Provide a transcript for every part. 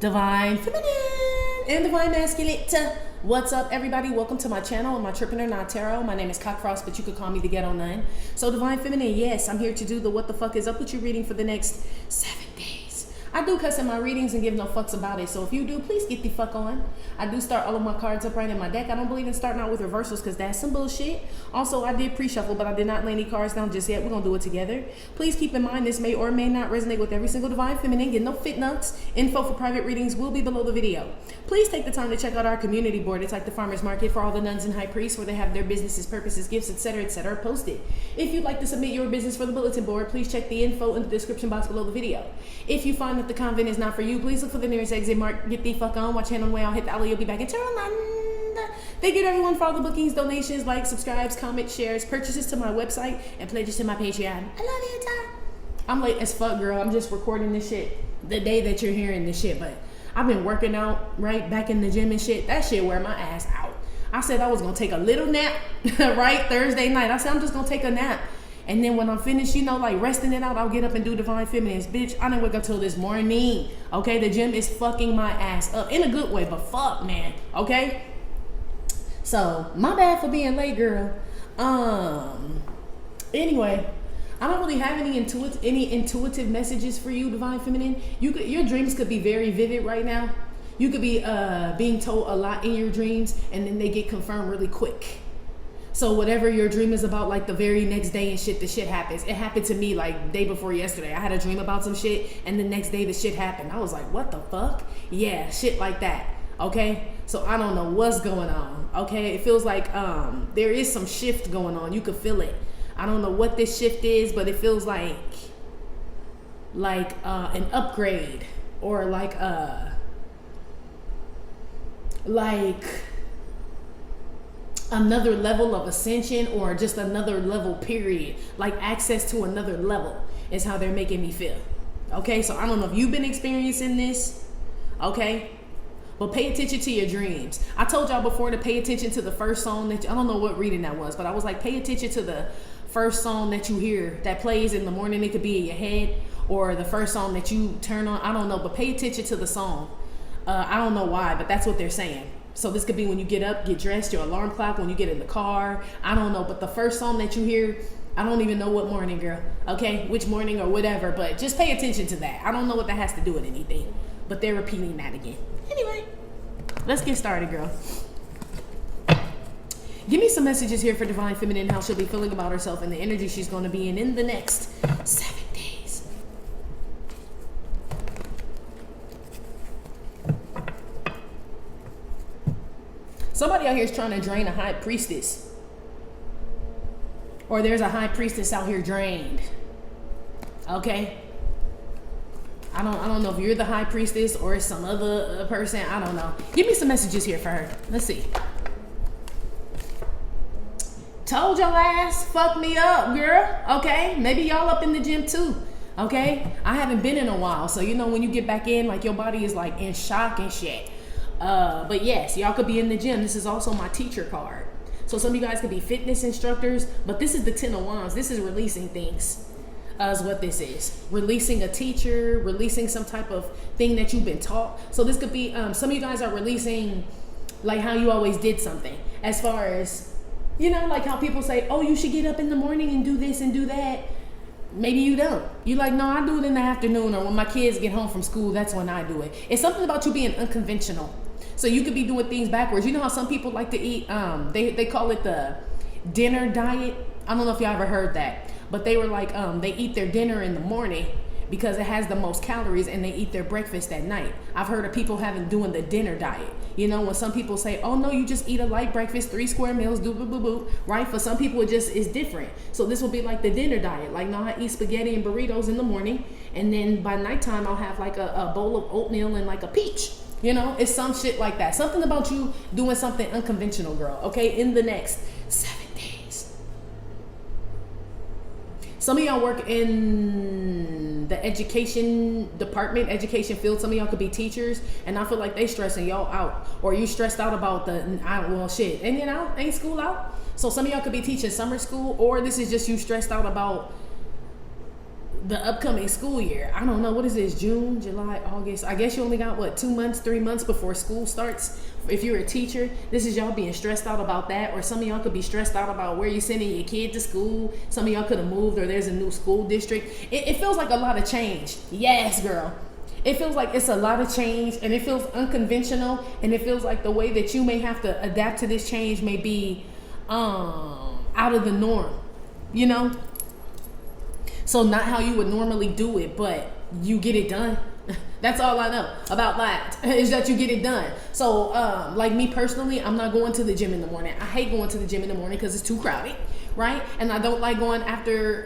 Divine Feminine and Divine Masculine. What's up, everybody? Welcome to my channel, Amitrippinornawtarotbooking. Not Tarot. My name is Cockfrost, but you could call me the Ghetto Nun. So Divine Feminine, yes, I'm here to do the what the fuck is up with you reading for the next 7 days. I do cuss in my readings and give no fucks about it. So if you do, please get the fuck on. I do start all of my cards upright in my deck. I don't believe in starting out with reversals because that's some bullshit. Also, I did pre-shuffle, but I did not lay any cards down just yet. We're going to do it together. Please keep in mind this may or may not resonate with every single Divine Feminine. Get no fit nuts. Info for private readings will be below the video. Please take the time to check out our community board. It's like the farmer's market for all the nuns and high priests where they have their businesses, purposes, gifts, etc., posted. If you'd like to submit your business for the bulletin board, please check the info in the description box below the video. If you find that the convent is not for you, please look for the nearest exit mark. Get the fuck on. Watch hand on the way. I'll hit the alley. You'll be back in Turland. Thank you to everyone for all the bookings, donations, likes, subscribes, comments, shares, purchases to my website, and pledges to my Patreon. I love you, Tom. I'm late as fuck, girl. I'm just recording this shit the day that you're hearing this shit, but I've been working out, right, back in the gym and shit. That shit wear my ass out. I said I was gonna take a little nap, right, Thursday night. I said I'm just gonna take a nap. And then when I'm finished, you know, like resting it out, I'll get up and do Divine Feminines. Bitch, I didn't wake up till this morning. Okay, the gym is fucking my ass up. In a good way, but fuck, man. Okay? So, my bad for being late, girl. Anyway, I don't really have any intuitive messages for you, Divine Feminine. Your dreams could be very vivid right now. You could be being told a lot in your dreams, and then they get confirmed really quick. So whatever your dream is about, like the very next day and shit, the shit happens. It happened to me like day before yesterday. I had a dream about some shit, and the next day the shit happened. I was like, what the fuck? Yeah, shit like that. Okay? So I don't know what's going on. Okay? It feels like there is some shift going on. You could feel it. I don't know what this shift is, but it feels like an upgrade, or like another level of ascension, or just another level period, like access to another level is how they're making me feel. Okay, so I don't know if you've been experiencing this, okay, but pay attention to your dreams. I told y'all before to pay attention to the first song that I don't know what reading that was, but I was like, pay attention to the first song that you hear that plays in the morning. It could be in your head, or the first song that you turn on. I don't know, but pay attention to the song. I don't know why, but that's what they're saying. So this could be when you get up, get dressed, your alarm clock, when you get in the car. I don't know, but the first song that you hear, I don't even know what morning, girl. Okay, which morning or whatever, but just pay attention to that. I don't know what that has to do with anything, but they're repeating that again. Anyway, let's get started, girl. Give me some messages here for Divine Feminine, how she'll be feeling about herself and the energy she's going to be in the next 7 days. Somebody out here is trying to drain a high priestess. Or there's a high priestess out here drained. Okay? I don't know if you're the high priestess or it's some other person. I don't know. Give me some messages here for her. Let's see. Told your ass, fuck me up, girl. Okay? Maybe y'all up in the gym too. Okay? I haven't been in a while. So, you know, when you get back in, like your body is like in shock and shit. But yes, y'all could be in the gym. This is also my teacher card. So some of you guys could be fitness instructors, but this is the 10 of Wands. This is releasing things, is what this is. Releasing a teacher, releasing some type of thing that you've been taught. So this could be, some of you guys are releasing like how you always did something. As far as, you know, like how people say, oh, you should get up in the morning and do this and do that. Maybe you don't. You like, no, I do it in the afternoon, or when my kids get home from school, that's when I do it. It's something about you being unconventional. So you could be doing things backwards. You know how some people like to eat, they call it the dinner diet. I don't know if y'all ever heard that, but they were like, they eat their dinner in the morning because it has the most calories, and they eat their breakfast at night. I've heard of people doing the dinner diet. You know, when some people say, oh no, you just eat a light breakfast, 3 square meals, do boo boo boo, right? For some people, it just is different. So this will be like the dinner diet. Like, no, I eat spaghetti and burritos in the morning, and then by nighttime, I'll have like a bowl of oatmeal and like a peach. You know, it's some shit like that. Something about you doing something unconventional, girl, okay, in the next 7 days. Some of y'all work in the education department, education field. Some of y'all could be teachers, and I feel like they stressing y'all out. Or you stressed out about well, shit, ain't school out? So some of y'all could be teaching summer school, or this is just you stressed out about the upcoming school year. I don't know, what is this, June, July, August? I guess you only got what, 2 months, 3 months before school starts. If you're a teacher, this is y'all being stressed out about that, or some of y'all could be stressed out about where you're sending your kid to school. Some of y'all could have moved, or there's a new school district. It feels like a lot of change. Yes, girl. It feels like it's a lot of change, and it feels unconventional, and it feels like the way that you may have to adapt to this change may be out of the norm, you know? So not how you would normally do it, but you get it done. That's all I know about that, is that you get it done. So like me personally, I'm not going to the gym in the morning. I hate going to the gym in the morning because it's too crowded, right? And I don't like going after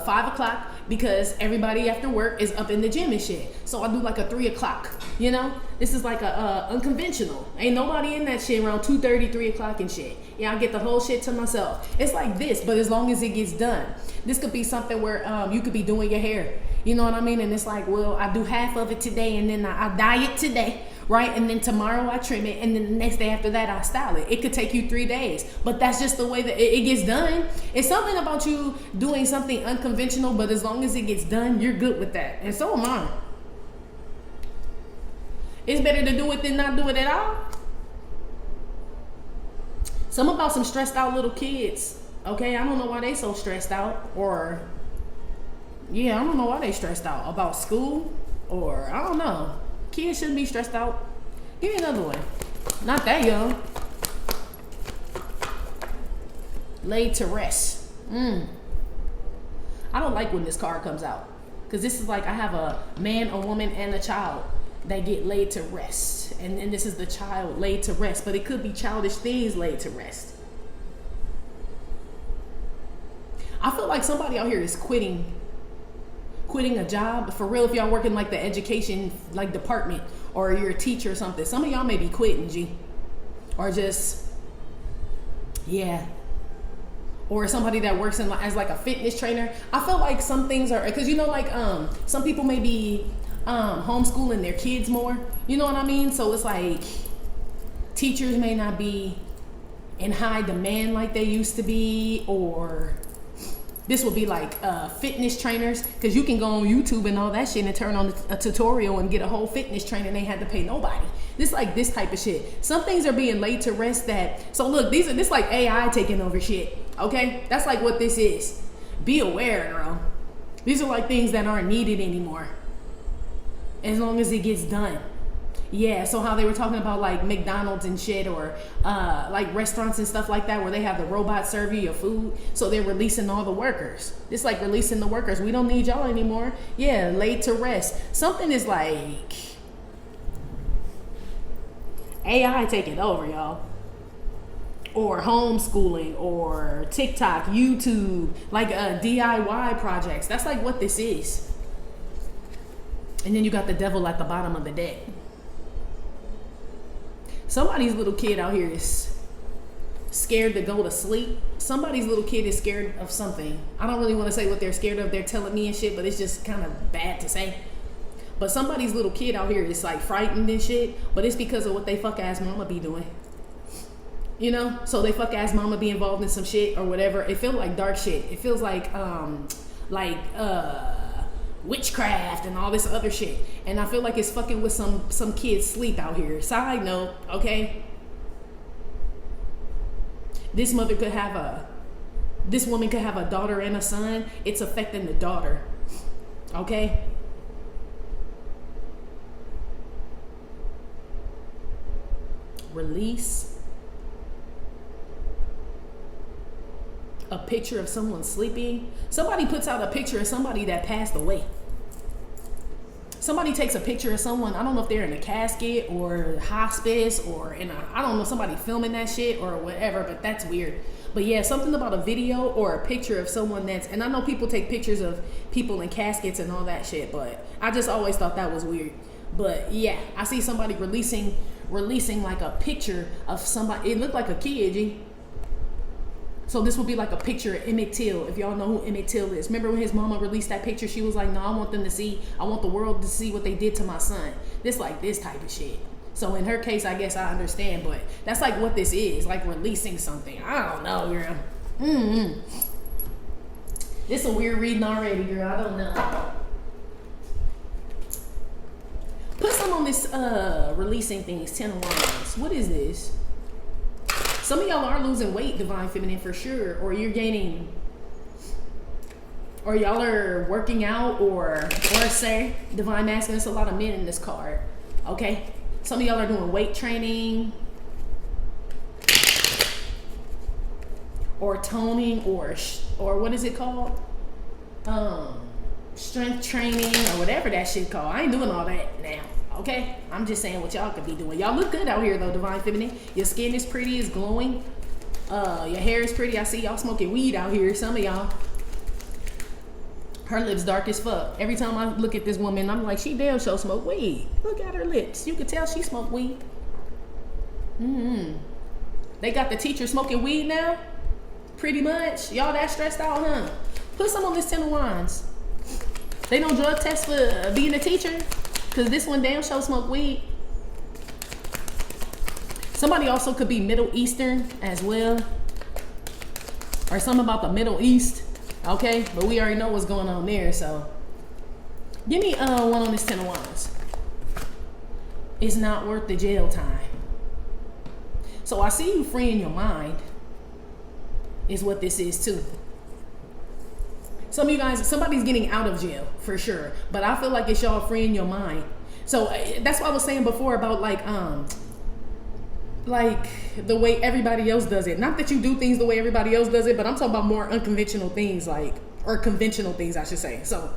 5 o'clock because everybody after work is up in the gym and shit. So I do like a 3 o'clock, you know? This is like a unconventional. Ain't nobody in that shit around 2:30, 3 o'clock and shit. Yeah, I get the whole shit to myself. It's like this, but as long as it gets done. This could be something where you could be doing your hair. You know what I mean? And it's like, well, I do half of it today, and then I dye it today, right? And then tomorrow I trim it, and then the next day after that I style it. It could take you 3 days, but that's just the way that it gets done. It's something about you doing something unconventional, but as long as it gets done, you're good with that. And so am I. It's better to do it than not do it at all. Something about some stressed out little kids. Okay, I don't know why they so stressed out, or yeah, I don't know why they stressed out about school, or I don't know. Kids shouldn't be stressed out. Give me another one. Not that young. Laid to rest. I don't like when this card comes out, because this is like I have a man, a woman, and a child that get laid to rest, and this is the child laid to rest, but it could be childish things laid to rest. I feel like somebody out here is quitting a job. For real, if y'all work in like the education like department, or you're a teacher or something, some of y'all may be quitting, G. Or just, yeah. Or somebody that works in as like a fitness trainer. I feel like some things are, because you know, like some people may be homeschooling their kids more. You know what I mean? So it's like teachers may not be in high demand like they used to be, or this would be like fitness trainers, because you can go on YouTube and all that shit and turn on a tutorial and get a whole fitness trainer and they had to pay nobody. This like this type of shit. Some things are being laid to rest that, so look, this like AI taking over shit, okay? That's like what this is. Be aware, girl. These are like things that aren't needed anymore, as long as it gets done. Yeah, so how they were talking about like McDonald's and shit, or like restaurants and stuff like that, where they have the robot serve you your food. So they're releasing all the workers. It's like releasing the workers. We don't need y'all anymore. Yeah, laid to rest. Something is like AI taking over, y'all. Or homeschooling, or TikTok, YouTube, like DIY projects. That's like what this is. And then you got the devil at the bottom of the deck. Somebody's little kid out here is scared to go to sleep. Somebody's little kid is scared of something. I don't really want to say what they're scared of. They're telling me and shit, but it's just kind of bad to say. But somebody's little kid out here is like frightened and shit, but it's because of what they fuck ass mama be doing. You know? So they fuck ass mama be involved in some shit or whatever. It feels like dark shit. It feels like witchcraft and all this other shit, and I feel like it's fucking with some kids' sleep out here. Side note, okay, this woman could have a daughter and a son. It's affecting the daughter, okay? Release a picture of someone sleeping. Somebody puts out a picture of somebody that passed away. Somebody takes a picture of someone, I don't know if they're in a casket or hospice or I don't know, somebody filming that shit or whatever, but that's weird. But yeah, something about a video or a picture of someone and I know people take pictures of people in caskets and all that shit, but I just always thought that was weird. But yeah, I see somebody releasing like a picture of somebody. It looked like a kid, G. So this would be like a picture of Emmett Till, if y'all know who Emmett Till is. Remember when his mama released that picture? She was like, no, I want the world to see what they did to my son. This like this type of shit. So in her case, I guess I understand, but that's like what this is, like releasing something. I don't know, girl. This It's a weird reading already, girl. I don't know. Put some on this releasing things, 10 of Wands. What is this? Some of y'all are losing weight, Divine Feminine, for sure. Or you're gaining, or y'all are working out, or say, Divine Masculine. There's a lot of men in this card. Okay? Some of y'all are doing weight training, or toning, or what is it called? Strength training, or whatever that shit called. I ain't doing all that now. Okay, I'm just saying what y'all could be doing. Y'all look good out here though, Divine Feminine. Your skin is pretty, it's glowing. Your hair is pretty. I see y'all smoking weed out here. Some of y'all. Her lips dark as fuck. Every time I look at this woman, I'm like, she damn sure smoke weed. Look at her lips. You can tell she smoked weed. They got the teacher smoking weed now? Pretty much. Y'all that stressed out, huh? Put some on this 10 of Wands. They don't drug test for being a teacher? Because this one damn sure smoke weed. Somebody also could be Middle Eastern as well. Or something about the Middle East. Okay? But we already know what's going on there, so. Give me one on this 10 of Wands. It's not worth the jail time. So I see you freeing your mind. Is what this is too. Some of you guys, somebody's getting out of jail for sure, but I feel like it's y'all freeing your mind. So that's what I was saying before about like the way everybody else does it. Not that you do things the way everybody else does it, but I'm talking about more unconventional things, like, or conventional things, I should say. So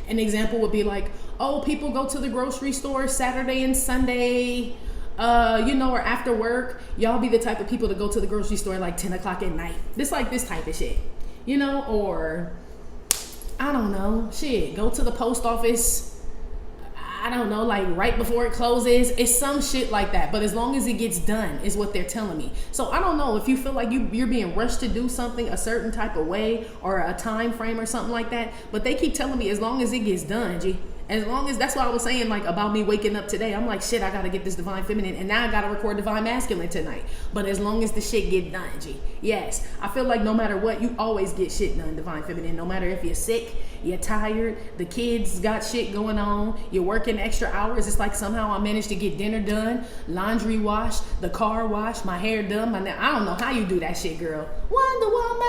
an example would be like, oh, people go to the grocery store Saturday and Sunday, you know, or after work. Y'all be the type of people to go to the grocery store like 10 o'clock at night. This type of shit. You know, or I don't know, shit, go to the post office, I don't know, like right before it closes. It's some shit like that, but as long as it gets done is what they're telling me. So I don't know if you feel like you're being rushed to do something a certain type of way or a time frame or something like that, but they keep telling me as long as it gets done, G. As long as, that's what I was saying, like, about me waking up today. I'm like, shit, I gotta get this Divine Feminine, and now I gotta record Divine Masculine tonight. But as long as the shit get done, G. Yes, I feel like no matter what, you always get shit done, Divine Feminine. No matter if you're sick, you're tired, the kids got shit going on, you're working extra hours. It's like somehow I managed to get dinner done, laundry washed, the car washed, my hair done, I don't know how you do that shit, girl. Wonder Woman.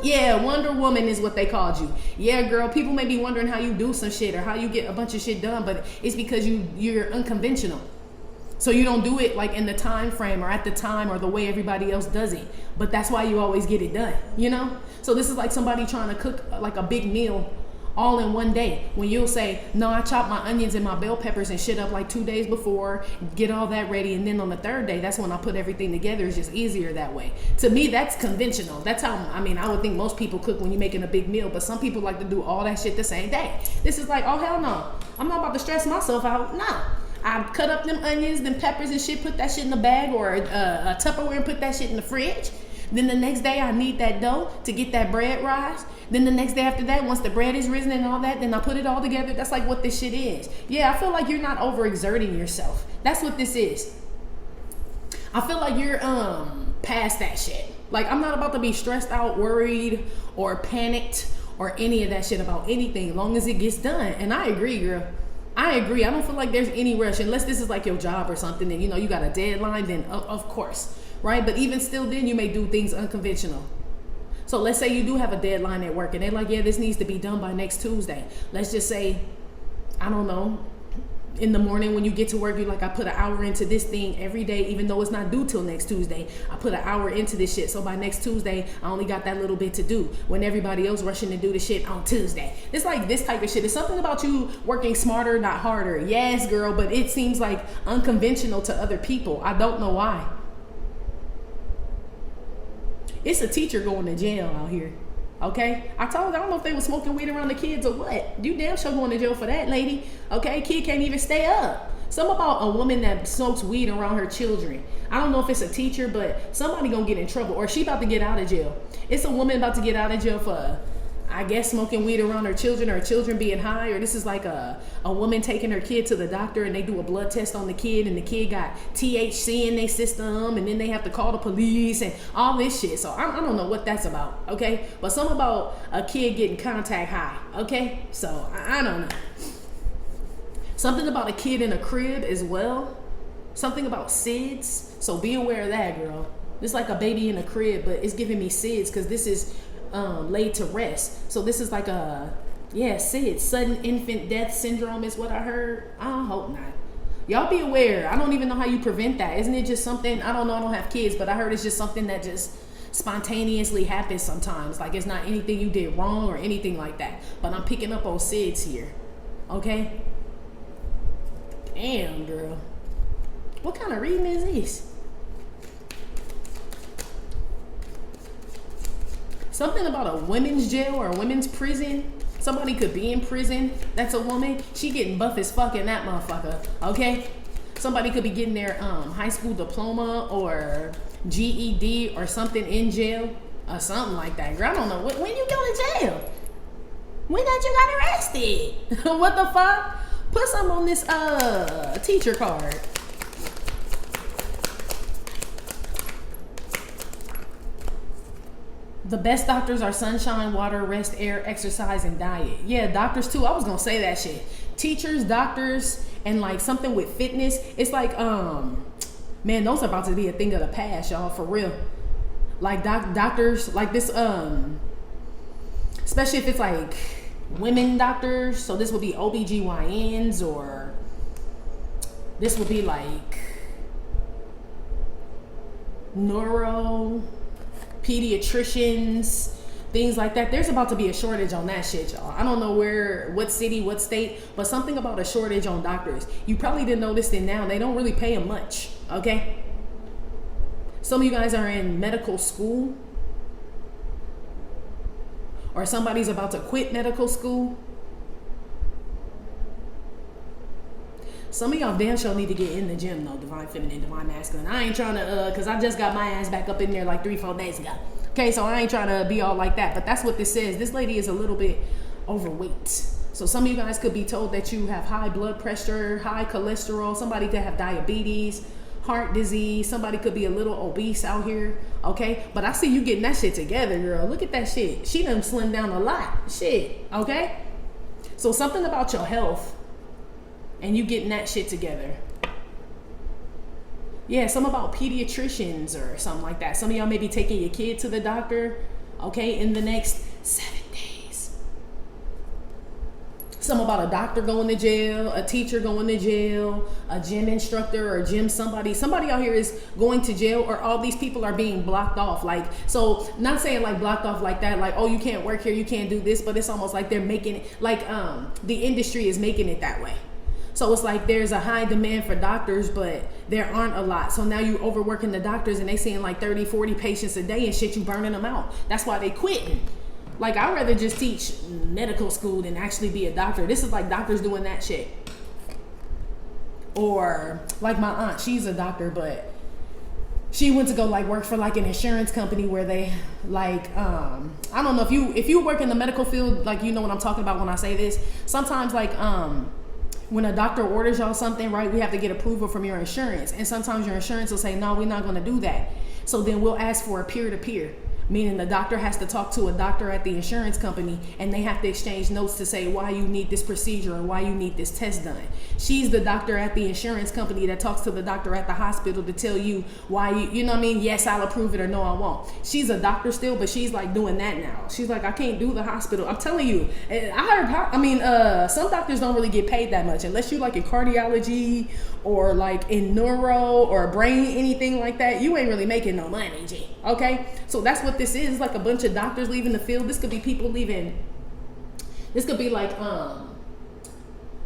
Yeah, Wonder Woman is what they called you. Yeah, girl, people may be wondering how you do some shit or how you get a bunch of shit done, but it's because you're unconventional. So you don't do it like in the time frame or at the time or the way everybody else does it. But that's why you always get it done, you know? So this is like somebody trying to cook like a big meal all in one day. When you'll say, no, I chop my onions and my bell peppers and shit up like 2 days before, get all that ready, and then on the third day, that's when I put everything together. It's just easier that way. To me, that's conventional. That's how, I mean, I would think most people cook when you're making a big meal, but some people like to do all that shit the same day. This is like, oh, hell no. I'm not about to stress myself out. Nah. I cut up them onions, them peppers and shit, put that shit in a bag or a Tupperware and put that shit in the fridge. Then the next day I knead that dough to get that bread rise. Then the next day after that, once the bread is risen and all that, then I put it all together. That's like what this shit is. Yeah, I feel like you're not overexerting yourself. That's what this is. I feel like you're past that shit. Like, I'm not about to be stressed out, worried, or panicked, or any of that shit about anything, as long as it gets done. And I agree, girl. I agree. I don't feel like there's any rush, unless this is like your job or something, and you know you got a deadline, then of course, right? But even still, then you may do things unconventional. So let's say you do have a deadline at work, and they're like, yeah, this needs to be done by next Tuesday. Let's just say, I don't know, in the morning when you get to work, you're like, I put an hour into this thing every day, even though it's not due till next Tuesday. I put an hour into this shit, so by next Tuesday, I only got that little bit to do, when everybody else rushing to do the shit on Tuesday. It's like this type of shit. It's something about you working smarter, not harder. Yes, girl, but it seems like unconventional to other people. I don't know why. It's a teacher going to jail out here. Okay, I don't know if they were smoking weed around the kids or what. You damn sure going to jail for that, lady. Okay, kid can't even stay up. Something about a woman that smokes weed around her children. I don't know if it's a teacher, but somebody gonna get in trouble, or she about to get out of jail. It's a woman about to get out of jail for, I guess smoking weed around her children, or children being high, or this is like a woman taking her kid to the doctor and they do a blood test on the kid and the kid got THC in their system and then they have to call the police and all this shit. So I don't know what that's about, okay? But something about a kid getting contact high, okay? So I don't know. Something about a kid in a crib as well. Something about SIDS. So be aware of that, girl. It's like a baby in a crib, but it's giving me SIDS because this is laid to rest. So this is like SIDS, sudden infant death syndrome is what I heard. I hope not. Y'all be aware. I don't even know how you prevent that. Isn't it just something, I don't know, I don't have kids, but I heard it's just something that just spontaneously happens sometimes. Like it's not anything you did wrong or anything like that. But I'm picking up on SIDS here. Okay? Damn, girl. What kind of reading is this? Something about a women's jail or a women's prison. Somebody could be in prison. That's a woman. She getting buff as fuck in that motherfucker. Okay? Somebody could be getting their high school diploma or GED or something in jail or something like that. Girl, I don't know. When you go to jail? When did you got arrested? What the fuck? Put some on this teacher card. The best doctors are sunshine, water, rest, air, exercise, and diet. Yeah, doctors too. I was gonna say that shit. Teachers, doctors, and like something with fitness. It's like, man, those are about to be a thing of the past, y'all, for real. Like doctors, like this, especially if it's like women doctors. So this would be OBGYNs, or this would be like neuro, pediatricians, things like that. There's about to be a shortage on that shit, y'all. I don't know where, what city, what state, but something about a shortage on doctors. You probably didn't notice it now. They don't really pay them much, okay? Some of you guys are in medical school, or somebody's about to quit medical school. Some of y'all damn sure need to get in the gym though, divine feminine, divine masculine. I ain't trying to, cause I just got my ass back up in there like 3-4 days ago. Okay, so I ain't trying to be all like that, but that's what this says. This lady is a little bit overweight. So some of you guys could be told that you have high blood pressure, high cholesterol, somebody could have diabetes, heart disease, somebody could be a little obese out here, okay? But I see you getting that shit together, girl. Look at that shit. She done slimmed down a lot, shit, okay? So something about your health and you getting that shit together. Yeah, some about pediatricians or something like that. Some of y'all may be taking your kid to the doctor, okay, in the next 7 days. Some about a doctor going to jail, a teacher going to jail, a gym instructor or gym somebody out here is going to jail, or all these people are being blocked off. Like, so not saying like blocked off like that, like, oh, you can't work here, you can't do this, but it's almost like they're making it, like the industry is making it that way. So it's like there's a high demand for doctors, but there aren't a lot. So now you overworking the doctors and they seeing like 30, 40 patients a day and shit, you burning them out. That's why they quitting. Like, I'd rather just teach medical school than actually be a doctor. This is like doctors doing that shit. Or like my aunt, she's a doctor, but she went to go like work for like an insurance company where they like, I don't know if you work in the medical field, like, you know what I'm talking about when I say this. Sometimes like, when a doctor orders y'all something, right, we have to get approval from your insurance. And sometimes your insurance will say, no, we're not going to do that. So then we'll ask for a peer-to-peer, meaning the doctor has to talk to a doctor at the insurance company and they have to exchange notes to say why you need this procedure or why you need this test done. She's the doctor at the insurance company that talks to the doctor at the hospital to tell you why you know what I mean? Yes, I'll approve it, or no, I won't. She's a doctor still, but she's like doing that now. She's like, I can't do the hospital. I'm telling you, some doctors don't really get paid that much unless you like in cardiology or like in neuro or brain, anything like that. You ain't really making no money, G. Okay? So that's what this is. It's like a bunch of doctors leaving the field. This could be people leaving. This could be like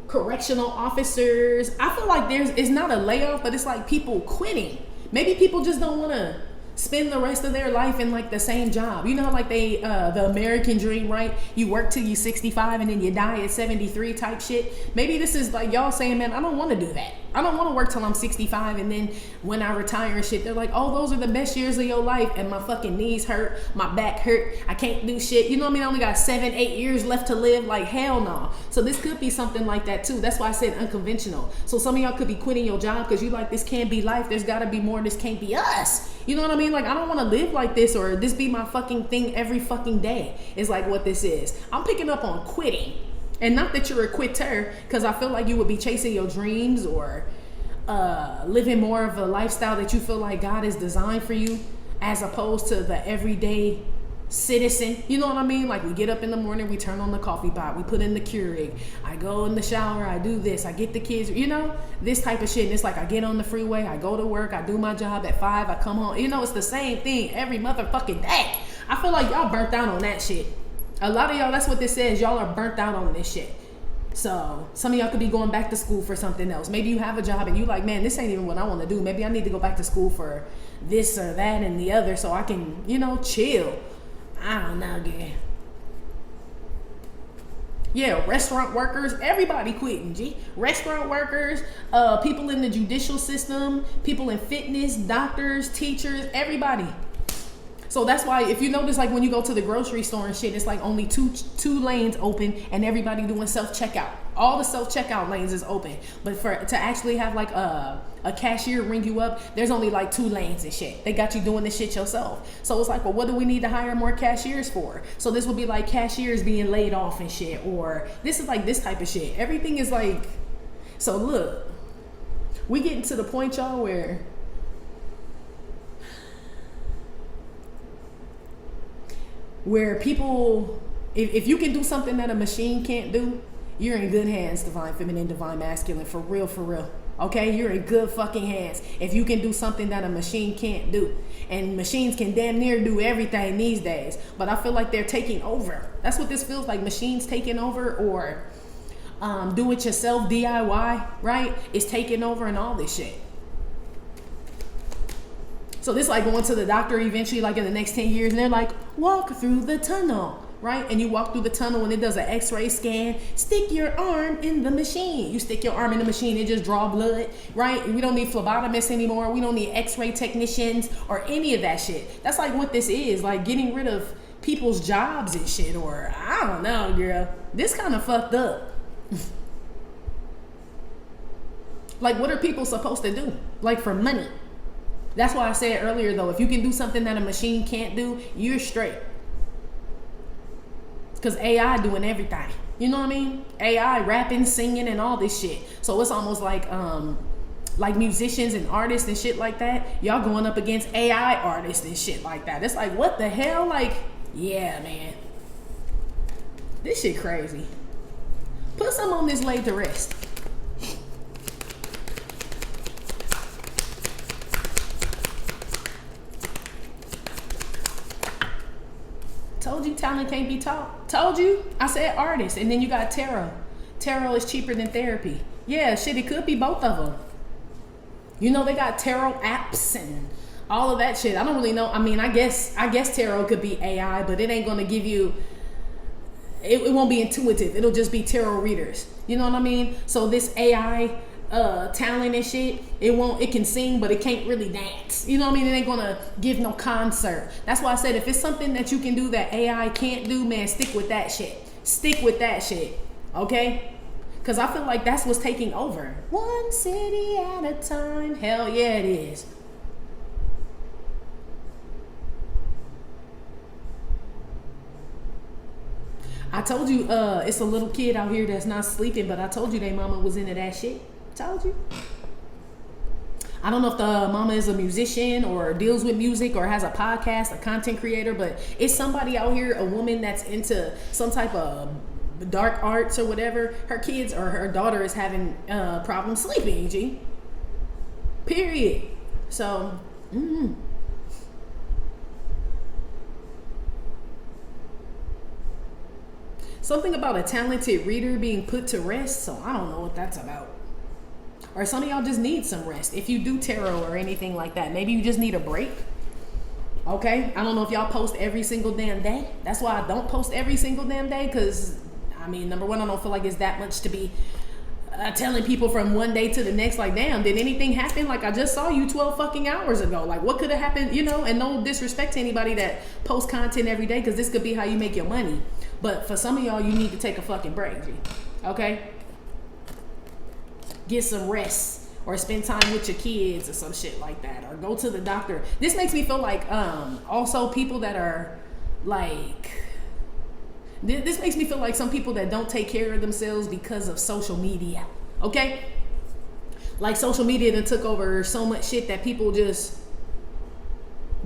correctional officers. I feel like it's not a layoff, but it's like people quitting. Maybe people just don't want to spend the rest of their life in like the same job. You know how like they the American dream, right? You work till you're 65 and then you die at 73 type shit. Maybe this is like y'all saying, man, I don't want to do that. I don't want to work till I'm 65 and then when I retire and shit, they're like, oh, those are the best years of your life and my fucking knees hurt, my back hurt, I can't do shit. You know what I mean? I only got 7-8 years left to live. Like, hell no. So this could be something like that too. That's why I said unconventional. So some of y'all could be quitting your job because you like, this can't be life. There's got to be more. This can't be us. You know what I mean? Like, I don't want to live like this or this be my fucking thing every fucking day is like what this is. I'm picking up on quitting. And not that you're a quitter, because I feel like you would be chasing your dreams or living more of a lifestyle that you feel like God has designed for you as opposed to the everyday citizen. You know what I mean? Like, we get up in the morning, we turn on the coffee pot, we put in the Keurig, I go in the shower, I do this, I get the kids, you know, this type of shit. And it's like I get on the freeway, I go to work, I do my job at 5, I come home. You know, it's the same thing every motherfucking day. I feel like y'all burnt out on that shit. A lot of y'all, that's what this says. Y'all are burnt out on this shit. So some of y'all could be going back to school for something else. Maybe you have a job and you like, man, this ain't even what I want to do. Maybe I need to go back to school for this or that and the other so I can, you know, chill. I don't know, girl. Yeah, restaurant workers, everybody quitting, G. Restaurant workers, people in the judicial system, people in fitness, doctors, teachers, everybody. So that's why if you notice, like when you go to the grocery store and shit, it's like only two lanes open and everybody doing self-checkout. All the self-checkout lanes is open. But to actually have like a cashier ring you up, there's only like 2 lanes and shit. They got you doing this shit yourself. So it's like, well, what do we need to hire more cashiers for? So this would be like cashiers being laid off and shit. Or this is like this type of shit. Everything is like, so look, we getting to the point, y'all, where people, if you can do something that a machine can't do, you're in good hands, divine feminine, divine masculine, for real. Okay, you're in good fucking hands if you can do something that a machine can't do. And machines can damn near do everything these days, but I feel like they're taking over. That's what this feels like, machines taking over, or do it yourself DIY, right? It's taking over and all this shit. So this like going to the doctor eventually, like in the next 10 years, and they're like, walk through the tunnel, right? And you walk through the tunnel and it does an x-ray scan. Stick your arm in the machine. You stick your arm in the machine, it just draw blood, right? We don't need phlebotomists anymore. We don't need x-ray technicians or any of that shit. That's like what this is, like getting rid of people's jobs and shit, or I don't know, girl. This kind of fucked up. Like, what are people supposed to do? Like, for money. That's why I said earlier, though, if you can do something that a machine can't do, you're straight. Because AI doing everything. You know what I mean? AI rapping, singing, and all this shit. So it's almost like musicians and artists and shit like that. Y'all going up against AI artists and shit like that. It's like, what the hell? Like, yeah, man. This shit crazy. Put some on this laid to rest. Told you talent can't be taught. Told you. I said artist. And then you got tarot. Tarot is cheaper than therapy. Yeah, shit, it could be both of them. You know, they got tarot apps and all of that shit. I don't really know. I mean, I guess tarot could be AI, but it ain't going to give you, it won't be intuitive. It'll just be tarot readers. You know what I mean? So this AI talent and shit, it can sing, but it can't really dance. You know what I mean? It ain't gonna give no concert. That's why I said, if it's something that you can do that AI can't do, man, stick with that shit. Stick with that shit. Okay? Because I feel like that's what's taking over. One city at a time. Hell yeah, it is. I told you, it's a little kid out here that's not sleeping, but I told you their mama was into that shit. Told you. I don't know if the mama is a musician or deals with music or has a podcast, a content creator, but it's somebody out here, a woman that's into some type of dark arts or whatever. Her kids or her daughter is having problems sleeping, G. Period. So, something about a talented reader being put to rest, so I don't know what that's about. Or some of y'all just need some rest. If you do tarot or anything like that, maybe you just need a break. Okay, I don't know if y'all post every single damn day. That's why I don't post every single damn day, because I mean, number one, I don't feel like it's that much to be telling people from one day to the next, like, damn, did anything happen? Like, I just saw you 12 fucking hours ago. Like, what could have happened? You know, and no disrespect to anybody that posts content every day, because this could be how you make your money. But for some of y'all, you need to take a fucking break, G. Okay? Get some rest. Or spend time with your kids or some shit like that. Or go to the doctor. This makes me feel like also people that are like... This makes me feel like some people that don't take care of themselves because of social media. Okay? Like social media that took over so much shit that people just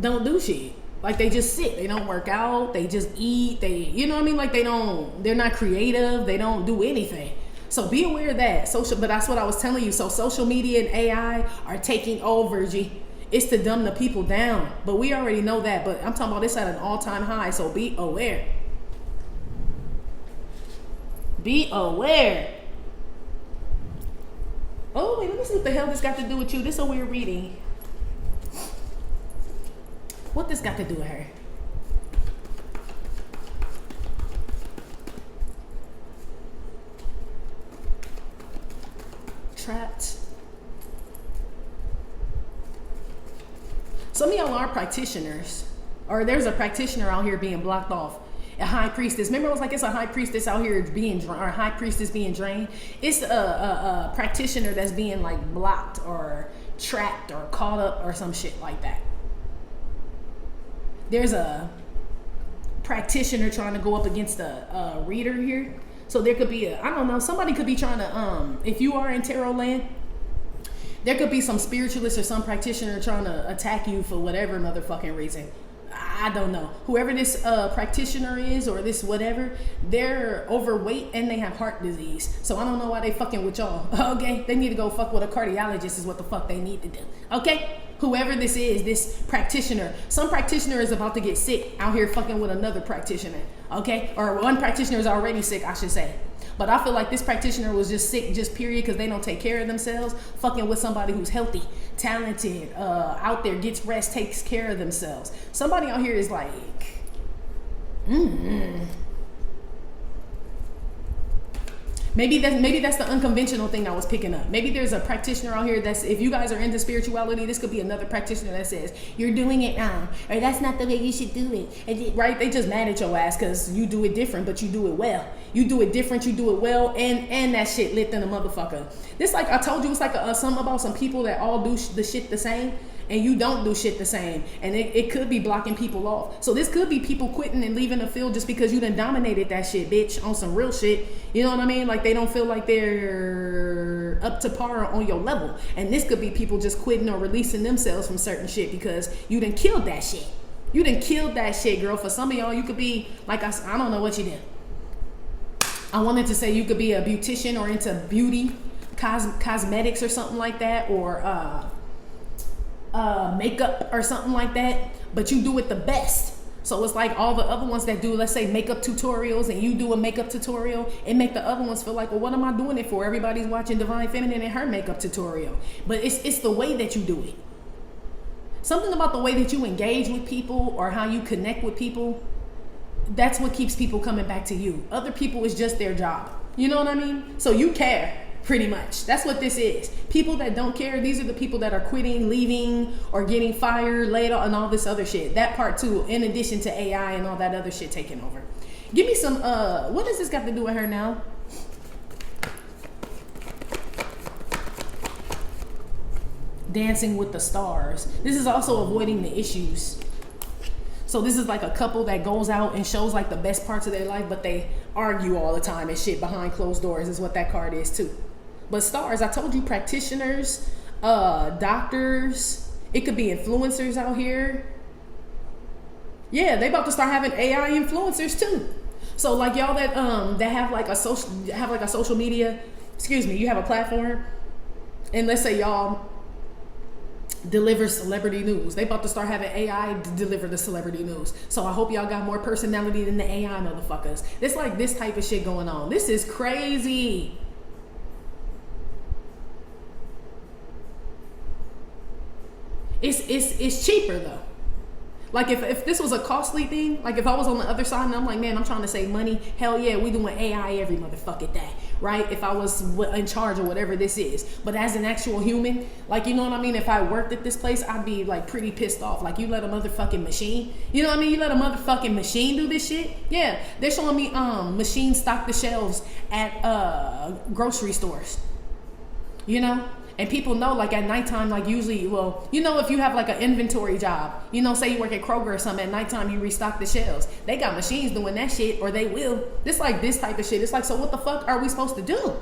don't do shit. Like they just sit. They don't work out. They just eat. They, you know what I mean? Like they're not creative. They don't do anything. So be aware of that. But that's what I was telling you. So social media and AI are taking over, G. It's to dumb the people down. But we already know that. But I'm talking about this at an all-time high. So be aware. Be aware. Oh, wait, let me see what the hell this got to do with you. This is a weird reading. What this got to do with her? Trapped. Some of y'all are practitioners, or there's a practitioner out here being blocked off. A high priestess. Remember, it was like it's a high priestess out here being, or a high priestess being drained. It's a practitioner that's being like blocked or trapped or caught up or some shit like that. There's a practitioner trying to go up against a reader here. So there could be I don't know, somebody could be trying to, if you are in tarot land, there could be some spiritualist or some practitioner trying to attack you for whatever motherfucking reason. I don't know. Whoever this practitioner is or this whatever, they're overweight and they have heart disease. So I don't know why they fucking with y'all. Okay? They need to go fuck with a cardiologist is what the fuck they need to do. Okay? Whoever this is, this practitioner. Some practitioner is about to get sick out here fucking with another practitioner. Okay? Or one practitioner is already sick, I should say. But I feel like this practitioner was just sick, just period, because they don't take care of themselves. Fucking with somebody who's healthy, talented, out there, gets rest, takes care of themselves. Somebody out here is like, Maybe that's the unconventional thing I was picking up. Maybe there's a practitioner out here that's, if you guys are into spirituality, this could be another practitioner that says, you're doing it now, or that's not the way you should do it. Right? They just mad at your ass because you do it different, but you do it well. You do it different, you do it well, and that shit lit than a motherfucker. This, like I told you, it's like something about some people that all do the shit the same, and you don't do shit the same, and it could be blocking people off. So this could be people quitting and leaving the field just because you done dominated that shit, bitch, on some real shit. You know what I mean? Like they don't feel like they're up to par on your level. And this could be people just quitting or releasing themselves from certain shit because you done killed that shit. You done killed that shit, girl. For some of y'all, you could be, like I don't know what you did. I wanted to say you could be a beautician or into beauty, cosmetics or something like that, or makeup or something like that, but you do it the best. So it's like all the other ones that do, let's say, makeup tutorials, and you do a makeup tutorial, and make the other ones feel like, well, what am I doing it for? Everybody's watching Divine Feminine and her makeup tutorial. But it's the way that you do it. Something about the way that you engage with people or how you connect with people, that's what keeps people coming back to you. Other people is just their job. You know what I mean? So you care. Pretty much. That's what this is. People that don't care, these are the people that are quitting, leaving, or getting fired, laid off, and all this other shit. That part too, in addition to AI and all that other shit taking over. Give me some, what does this got to do with her now? Dancing with the stars. This is also avoiding the issues. So this is like a couple that goes out and shows like the best parts of their life, but they argue all the time and shit behind closed doors is what that card is too. But stars, I told you, practitioners, doctors, it could be influencers out here. Yeah, they about to start having AI influencers too. So like y'all that have like a social media, you have a platform, and let's say y'all deliver celebrity news. They about to start having AI deliver the celebrity news. So I hope y'all got more personality than the AI motherfuckers. It's like this type of shit going on. This is crazy. It's cheaper though. Like if this was a costly thing, like if I was on the other side and I'm like, man, I'm trying to save money, hell yeah, we doing AI every motherfucking day, right? If I was in charge of whatever this is. But as an actual human, like, you know what I mean? If I worked at this place, I'd be like pretty pissed off. Like, you let a motherfucking machine, you know what I mean? You let a motherfucking machine do this shit? Yeah, they're showing me machines stock the shelves at grocery stores, you know? And people know, like, at nighttime, like, usually, well, you know, if you have like an inventory job, you know, say you work at Kroger or something, at nighttime you restock the shelves. They got machines doing that shit, or they will. It's like this type of shit. It's like, so what the fuck are we supposed to do?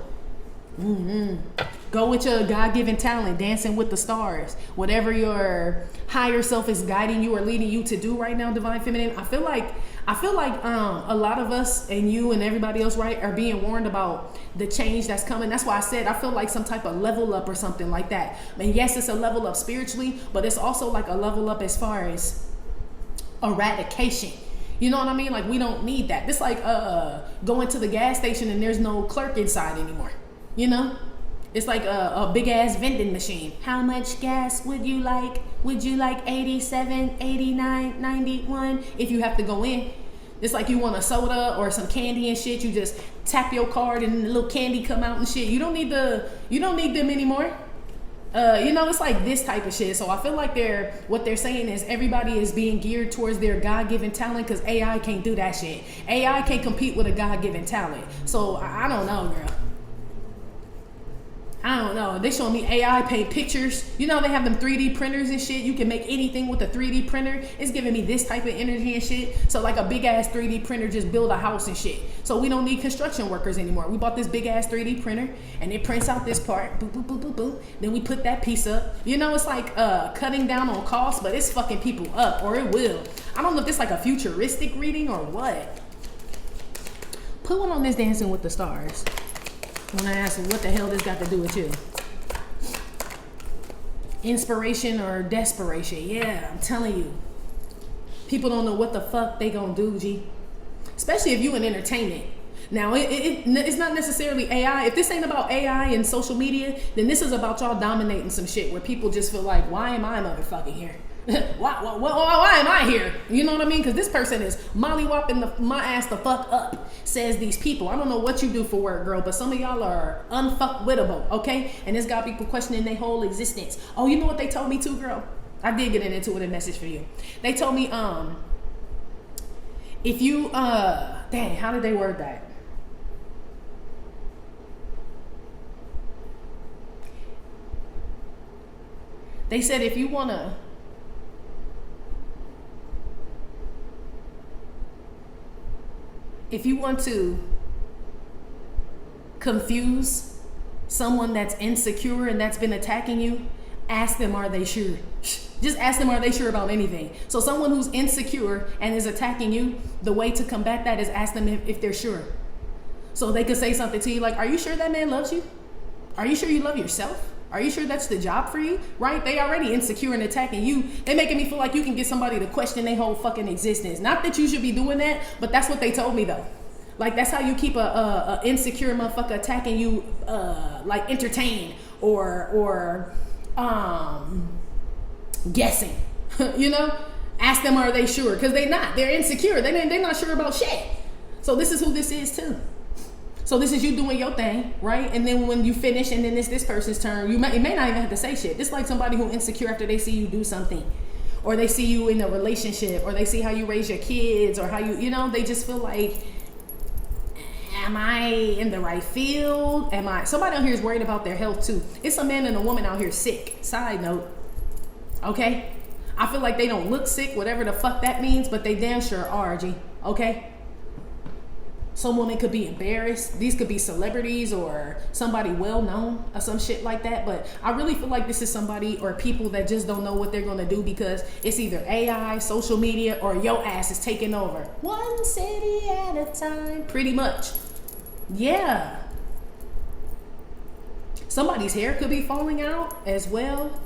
Go with your God-given talent, dancing with the stars. Whatever your higher self is guiding you or leading you to do right now, Divine Feminine. I feel like a lot of us, and you and everybody else, right, are being warned about the change that's coming. That's why I said I feel like some type of level up or something like that. And yes, it's a level up spiritually, but it's also like a level up as far as eradication. You know what I mean? Like, we don't need that. It's like going to the gas station and there's no clerk inside anymore. You know? It's like a big ass vending machine. How much gas would you like? Would you like 87, 89, 91? If you have to go in. It's like you want a soda or some candy and shit. You just tap your card and a little candy come out and shit. You don't need them anymore. You know, it's like this type of shit. So I feel like what they're saying is everybody is being geared towards their God-given talent, because AI can't do that shit. AI can't compete with a God-given talent. So I don't know, girl. I don't know. They showing me AI paint pictures. You know, they have them 3D printers and shit. You can make anything with a 3D printer. It's giving me this type of energy and shit. So like a big ass 3D printer just build a house and shit. So we don't need construction workers anymore. We bought this big ass 3D printer and it prints out this part. Boop, boop, boop, boop, boop. Then we put that piece up. You know, it's like cutting down on costs, but it's fucking people up, or it will. I don't know if it's like a futuristic reading or what. Put one on this Dancing with the Stars. When I ask what the hell this got to do with you. Inspiration or desperation. Yeah, I'm telling you. People don't know what the fuck they gonna do, G. Especially if you in entertainment. Now, it's not necessarily AI. If this ain't about AI and social media, then this is about y'all dominating some shit where people just feel like, why am I motherfucking here? why am I here? You know what I mean? Because this person is mollywopping my ass the fuck up, says these people. I don't know what you do for work, girl, but some of y'all are unfuckwittable, okay? And it's got people questioning their whole existence. Oh, you know what they told me too, girl? I did get into it, a message for you. They told me, if you, dang, how did they word that? They said if you want to confuse someone that's insecure and that's been attacking you, ask them, are they sure? Just ask them, are they sure about anything? So someone who's insecure and is attacking you, the way to combat that is ask them if they're sure. So they could say something to you like, are you sure that man loves you? Are you sure you love yourself? Are you sure that's the job for you? Right? They already insecure and attacking you. They making me feel like you can get somebody to question their whole fucking existence. Not that you should be doing that, but that's what they told me though. Like, that's how you keep a insecure motherfucker attacking you, like entertained or guessing. You know? Ask them, are they sure? Because they're not. They're insecure. They're not sure about shit. So this is who this is too. So this is you doing your thing, right? And then when you finish and then it's this person's turn, you may not even have to say shit. It's like somebody who insecure after they see you do something, or they see you in a relationship, or they see how you raise your kids, or how you know, they just feel like, am I in the right field? Somebody out here is worried about their health too. It's a man and a woman out here sick. Side note, okay? I feel like they don't look sick, whatever the fuck that means, but they damn sure are, G, okay? Some women could be embarrassed. These could be celebrities or somebody well known or some shit like that. But I really feel like this is somebody or people that just don't know what they're going to do, because it's either AI, social media, or your ass is taking over. One city at a time, pretty much. Yeah. Somebody's hair could be falling out as well.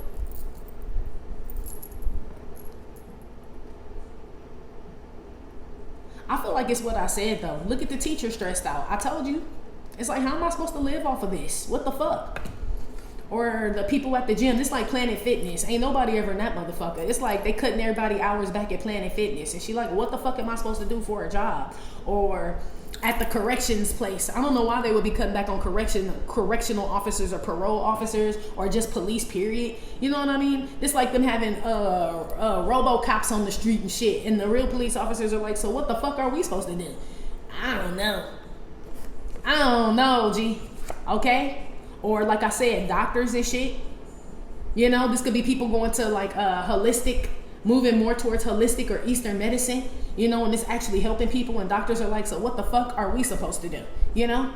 I feel like it's what I said though. Look at the teacher stressed out. I told you. It's like, how am I supposed to live off of this? What the fuck? Or the people at the gym, it's like Planet Fitness. Ain't nobody ever in that motherfucker. It's like they cutting everybody hours back at Planet Fitness. And she like, what the fuck am I supposed to do for a job? Or at the corrections place. I don't know why they would be cutting back on correctional officers or parole officers or just police, period. You know what I mean? It's like them having robo-cops on the street and shit. And the real police officers are like, so what the fuck are we supposed to do? I don't know, G. Okay? Or like I said, doctors and shit. You know, this could be people going to like holistic, moving more towards holistic or Eastern medicine, you know, and it's actually helping people, and doctors are like, so what the fuck are we supposed to do? You know?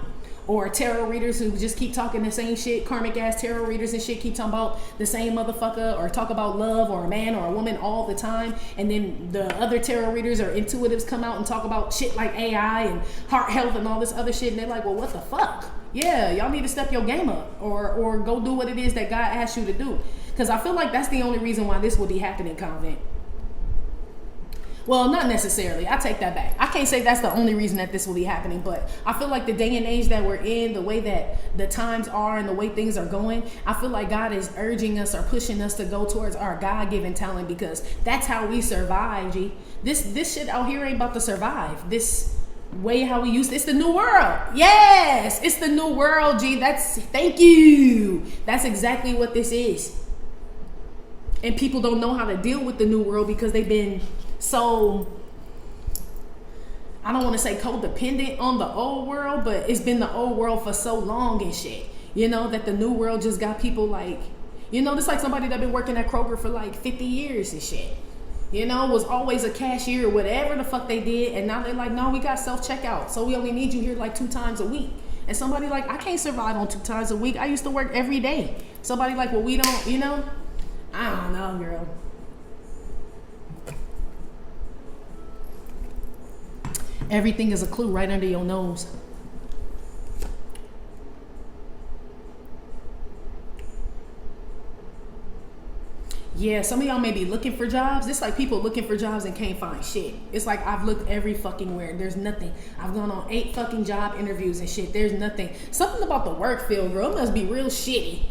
Or tarot readers who just keep talking the same shit, karmic ass tarot readers and shit, keep talking about the same motherfucker, or talk about love or a man or a woman all the time, and then the other tarot readers or intuitives come out and talk about shit like AI and heart health and all this other shit, and they're like, well, what the fuck? Yeah, y'all need to step your game up, or go do what it is that God asked you to do. Because I feel like that's the only reason why this will be happening, Convent. Well, not necessarily. I take that back. I can't say that's the only reason that this will be happening, but I feel like the day and age that we're in, the way that the times are and the way things are going, I feel like God is urging us or pushing us to go towards our God-given talent, because that's how we survive, G. This shit out here ain't about to survive. This way how we use it's the new world. Yes, it's the new world, G. Thank you. That's exactly what this is. And people don't know how to deal with the new world because they've been so, I don't want to say codependent on the old world, but it's been the old world for so long and shit, you know, that the new world just got people like, you know, it's like somebody that been working at Kroger for like 50 years and shit, you know, was always a cashier or whatever the fuck they did, and now they're like, no, we got self-checkout, so we only need you here like 2 times a week. And somebody like, I can't survive on 2 times a week. I used to work every day. Somebody like, well, we don't, you know, I don't know, girl. Everything is a clue right under your nose. Yeah, some of y'all may be looking for jobs. It's like people looking for jobs and can't find shit. It's like I've looked every fucking where and there's nothing. I've gone on 8 fucking job interviews and shit. There's nothing. Something about the work field, girl, it must be real shitty.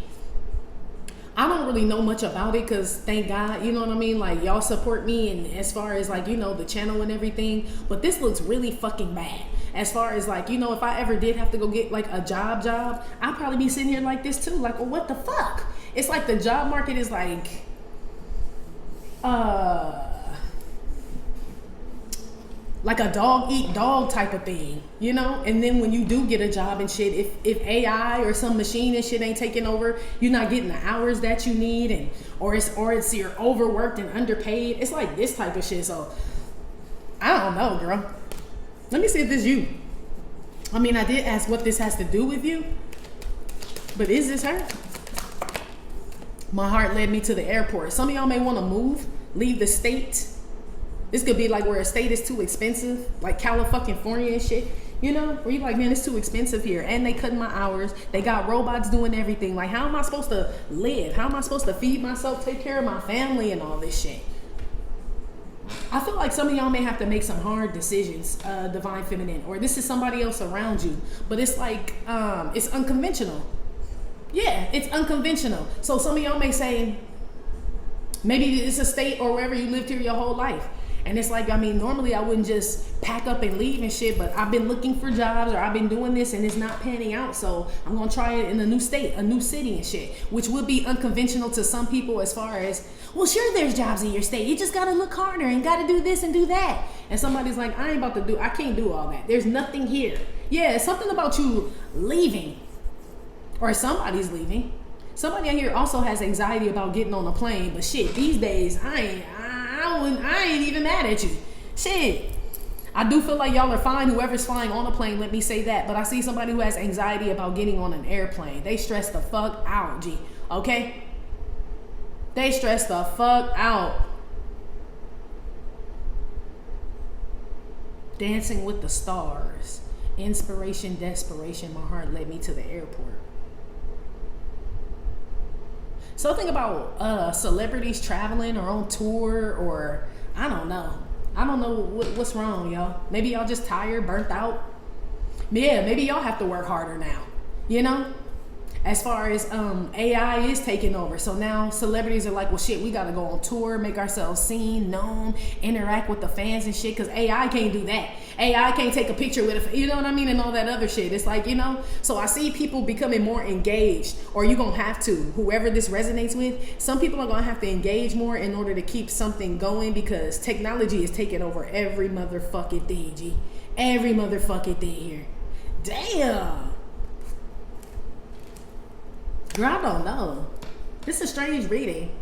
I don't really know much about it because thank God, you know what I mean? Like, y'all support me, and as far as like, you know, the channel and everything, but this looks really fucking bad. As far as like, you know, if I ever did have to go get like a job, I'd probably be sitting here like this too. Like, well, what the fuck? It's like the job market is like, like a dog eat dog type of thing, you know? And then when you do get a job and shit, if AI or some machine and shit ain't taking over, you're not getting the hours that you need, and or it's you're overworked and underpaid. It's like this type of shit. So I don't know, girl. Let me see if this you. I mean, I did ask what this has to do with you, but is this her? My heart led me to the airport. Some of y'all may want to move, leave the state. This could be like where a state is too expensive, like California and shit, you know, where you like, man, it's too expensive here, and they cutting my hours. They got robots doing everything. Like, how am I supposed to live? How am I supposed to feed myself, take care of my family, and all this shit? I feel like some of y'all may have to make some hard decisions, Divine Feminine, or this is somebody else around you, but it's like, it's unconventional. Yeah, it's unconventional. So some of y'all may say, maybe it's a state or wherever you lived here your whole life. And it's like, I mean, normally I wouldn't just pack up and leave and shit, but I've been looking for jobs, or I've been doing this and it's not panning out. So I'm going to try it in a new state, a new city and shit, which would be unconventional to some people as far as, well, sure, there's jobs in your state. You just got to look harder and got to do this and do that. And somebody's like, I can't do all that. There's nothing here. Yeah, it's something about you leaving, or somebody's leaving. Somebody out here also has anxiety about getting on a plane, but shit, these days, I ain't even mad at you. Shit. I do feel like y'all are fine. Whoever's flying on a plane, let me say that. But I see somebody who has anxiety about getting on an airplane. They stress the fuck out, G. Okay? They stress the fuck out. Dancing with the Stars. Inspiration, desperation. My heart led me to the airport. Something about celebrities traveling or on tour, or I don't know. I don't know what's wrong, y'all. Maybe y'all just tired, burnt out. Yeah, maybe y'all have to work harder now, you know? as far as AI is taking over. So now celebrities are like, well, shit, we gotta go on tour, make ourselves seen, known, interact with the fans and shit, because AI can't do that. AI can't take a picture with you know what I mean, and all that other shit. It's like, you know, so I see people becoming more engaged, or you're gonna have to, whoever this resonates with, some people are gonna have to engage more in order to keep something going, because technology is taking over every motherfucking thing, G. Every motherfucking thing here. Damn. Girl, I don't know. This is a strange reading.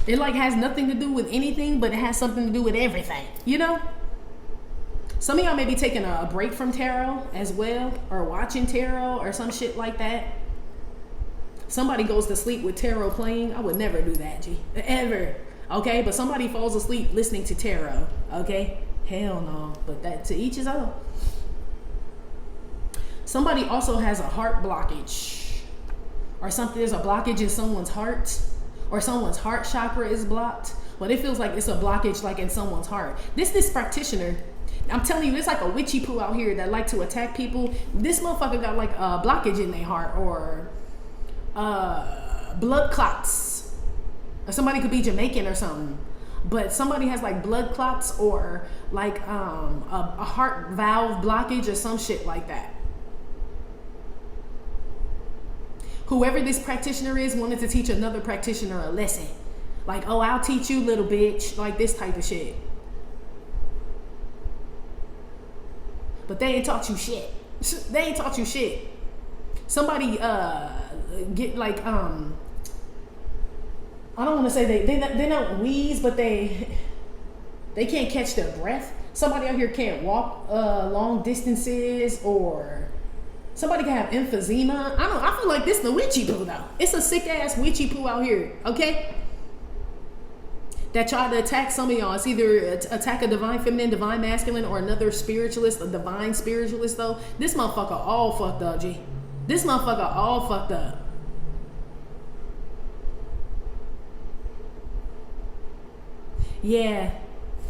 It like has nothing to do with anything, but it has something to do with everything, you know? Some of y'all may be taking a break from tarot as well, or watching tarot or some shit like that. Somebody goes to sleep with tarot playing. I would never do that, G. Ever. Okay? But somebody falls asleep listening to tarot. Okay? Hell no. But that, to each his own. Somebody also has a heart blockage. Or something, there's a blockage in someone's heart, or someone's heart chakra is blocked, but it feels like it's a blockage like in someone's heart. This practitioner, I'm telling you, it's like a witchy poo out here that like to attack people. This motherfucker got like a blockage in their heart, or blood clots. Or somebody could be Jamaican or something, but somebody has like blood clots, or like a heart valve blockage or some shit like that. Whoever this practitioner is wanted to teach another practitioner a lesson. Like, oh, I'll teach you, little bitch. Like this type of shit. But they ain't taught you shit. They ain't taught you shit. Somebody get like I don't want to say they don't wheeze, but they can't catch their breath. Somebody out here can't walk long distances, or somebody can have emphysema. I feel like this is the witchy poo though. It's a sick ass witchy poo out here, okay? That tried to attack some of y'all. It's either attack a divine feminine, divine masculine, or another spiritualist, a divine spiritualist though. This motherfucker all fucked up, G. This motherfucker all fucked up. Yeah.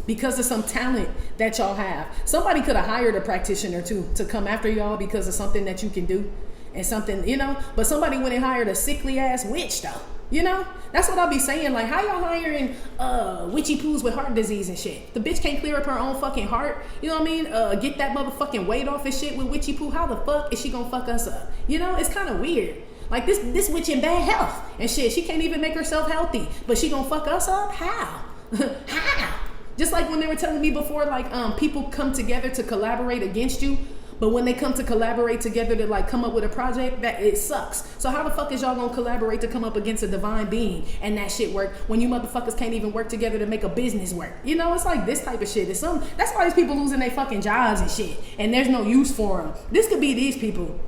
Because of some talent that y'all have. Somebody could have hired a practitioner too to come after y'all because of something that you can do and something, you know, but somebody went and hired a sickly ass witch though, you know? That's what I'll be saying. Like, how y'all hiring witchy poos with heart disease and shit? The bitch can't clear up her own fucking heart, you know what I mean? Get that motherfucking weight off and shit with witchy poo. How the fuck is she gonna fuck us up? You know, it's kind of weird. Like this witch in bad health and shit. She can't even make herself healthy, but she gonna fuck us up? How? How? Just like when they were telling me before, like people come together to collaborate against you, but when they come to collaborate together to like come up with a project, that it sucks. So how the fuck is y'all gonna collaborate to come up against a divine being and that shit work when you motherfuckers can't even work together to make a business work? You know, it's like this type of shit. That's why these people losing their fucking jobs and shit, and there's no use for them. This could be these people,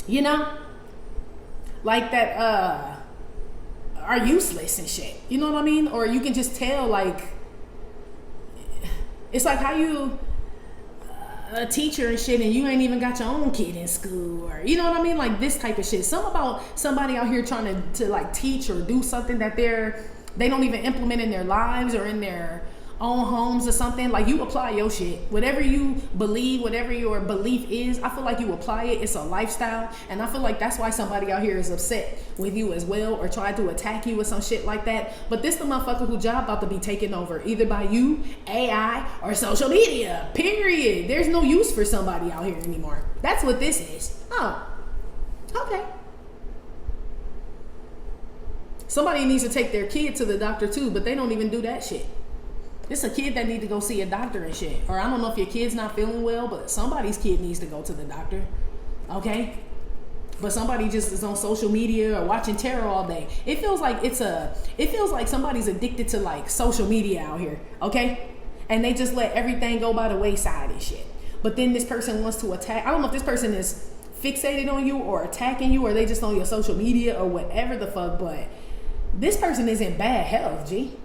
you know, like that are useless and shit. You know what I mean? Or you can just tell, like, it's like how you a teacher and shit and you ain't even got your own kid in school, or you know what I mean, like this type of shit. Some about somebody out here trying to like teach or do something that they don't even implement in their lives or in their own homes or something. Like, you apply your shit, whatever you believe, whatever your belief is, I feel like you apply it. It's a lifestyle, and I feel like that's why somebody out here is upset with you as well, or try to attack you or some shit like that. But this the motherfucker who job about to be taken over either by you, AI, or social media, period. There's no use for somebody out here anymore. That's what this is. Oh, okay. Somebody needs to take their kid to the doctor too, but they don't even do that shit. It's a kid that need to go see a doctor and shit. Or I don't know if your kid's not feeling well, but somebody's kid needs to go to the doctor. Okay? But somebody just is on social media or watching tarot all day. It feels like somebody's addicted to like social media out here. Okay? And they just let everything go by the wayside and shit. But then this person wants to attack. I don't know if this person is fixated on you or attacking you, or they just on your social media or whatever the fuck, but this person is in bad health, G.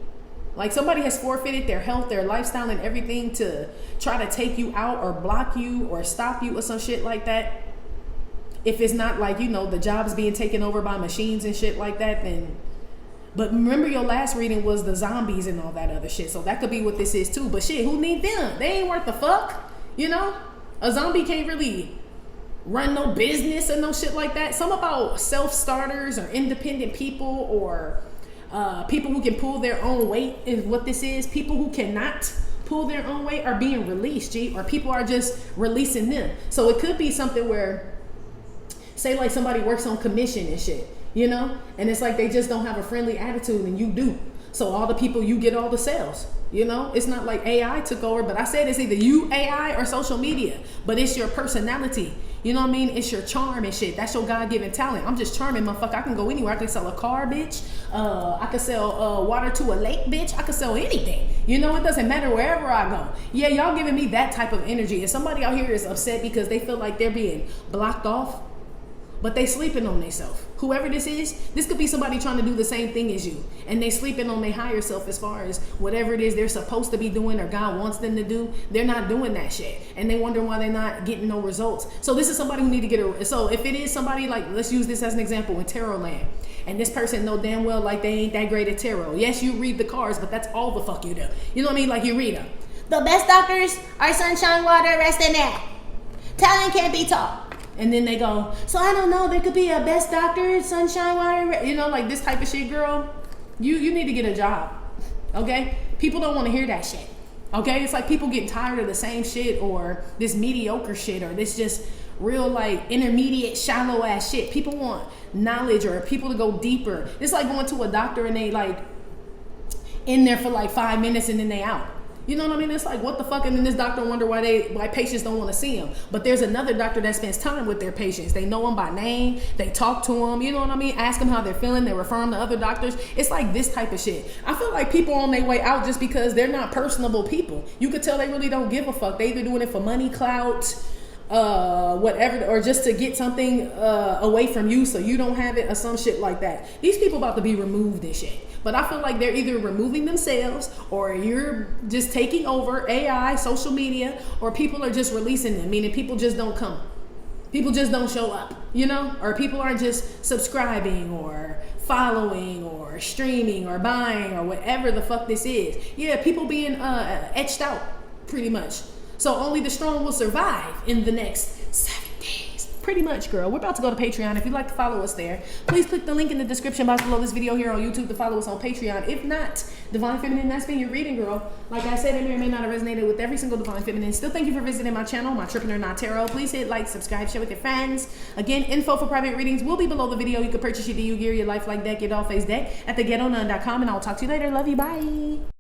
Like, somebody has forfeited their health, their lifestyle, and everything to try to take you out or block you or stop you or some shit like that. If it's not like, you know, the job's being taken over by machines and shit like that, then... But remember, your last reading was the zombies and all that other shit. So that could be what this is too. But shit, who need them? They ain't worth the fuck, you know? A zombie can't really run no business or no shit like that. Some about self-starters or independent people or people who can pull their own weight is what this is. People who cannot pull their own weight are being released, G, or people are just releasing them. So it could be something where, say like somebody works on commission and shit, you know, and it's like they just don't have a friendly attitude and you do. So all the people, you get all the sales, you know. It's not like AI took over, but I said it's either you, AI, or social media, but it's your personality. You know what I mean? It's your charm and shit. That's your God-given talent. I'm just charming, motherfucker. I can go anywhere. I can sell a car, bitch. I can sell water to a lake, bitch. I can sell anything. You know, it doesn't matter wherever I go. Yeah, y'all giving me that type of energy. If somebody out here is upset because they feel like they're being blocked off, but they sleeping on themselves. Whoever this is, this could be somebody trying to do the same thing as you, and they sleeping on their higher self as far as whatever it is they're supposed to be doing or God wants them to do. They're not doing that shit, and they wonder why they're not getting no results. So this is somebody who need to get a. So if it is somebody like, let's use this as an example in tarot land, and this person know damn well like they ain't that great at tarot. Yes, you read the cards, but that's all the fuck you do. You know what I mean? Like you read them. The best doctors are sunshine, water, rest, and that. Talent can't be taught. And then they go, so I don't know, there could be a best doctor, sunshine, water, you know, like this type of shit, girl. You need to get a job, okay? People don't want to hear that shit, okay? It's like people getting tired of the same shit or this mediocre shit or this just real like intermediate, shallow ass shit. People want knowledge or people to go deeper. It's like going to a doctor and they like in there for like 5 minutes and then they out. You know what I mean? It's like, what the fuck? And then this doctor wonder why patients don't want to see him. But there's another doctor that spends time with their patients. They know them by name. They talk to them. You know what I mean? Ask them how they're feeling. They refer them to other doctors. It's like this type of shit. I feel like people on their way out just because they're not personable people. You could tell they really don't give a fuck. They either doing it for money, clout, whatever, or just to get something away from you so you don't have it or some shit like that. These people about to be removed and shit. But I feel like they're either removing themselves or you're just taking over AI, social media, or people are just releasing them, meaning people just don't come. People just don't show up, you know? Or people aren't just subscribing or following or streaming or buying or whatever the fuck this is. Yeah, people being etched out pretty much. So only the strong will survive in the next 7 days. Pretty much, girl. We're about to go to Patreon. If you'd like to follow us there, please click the link in the description box below this video here on YouTube to follow us on Patreon. If not, Divine Feminine, that's been your reading, girl. Like I said, it may or may not have resonated with every single Divine Feminine. Still, thank you for visiting my channel, My Trippin' or Not Tarot. Please hit like, subscribe, share with your friends. Again, info for private readings will be below the video. You can purchase your DU gear, your lifelike deck, your doll face deck at theghettonun.com, and I'll talk to you later. Love you. Bye.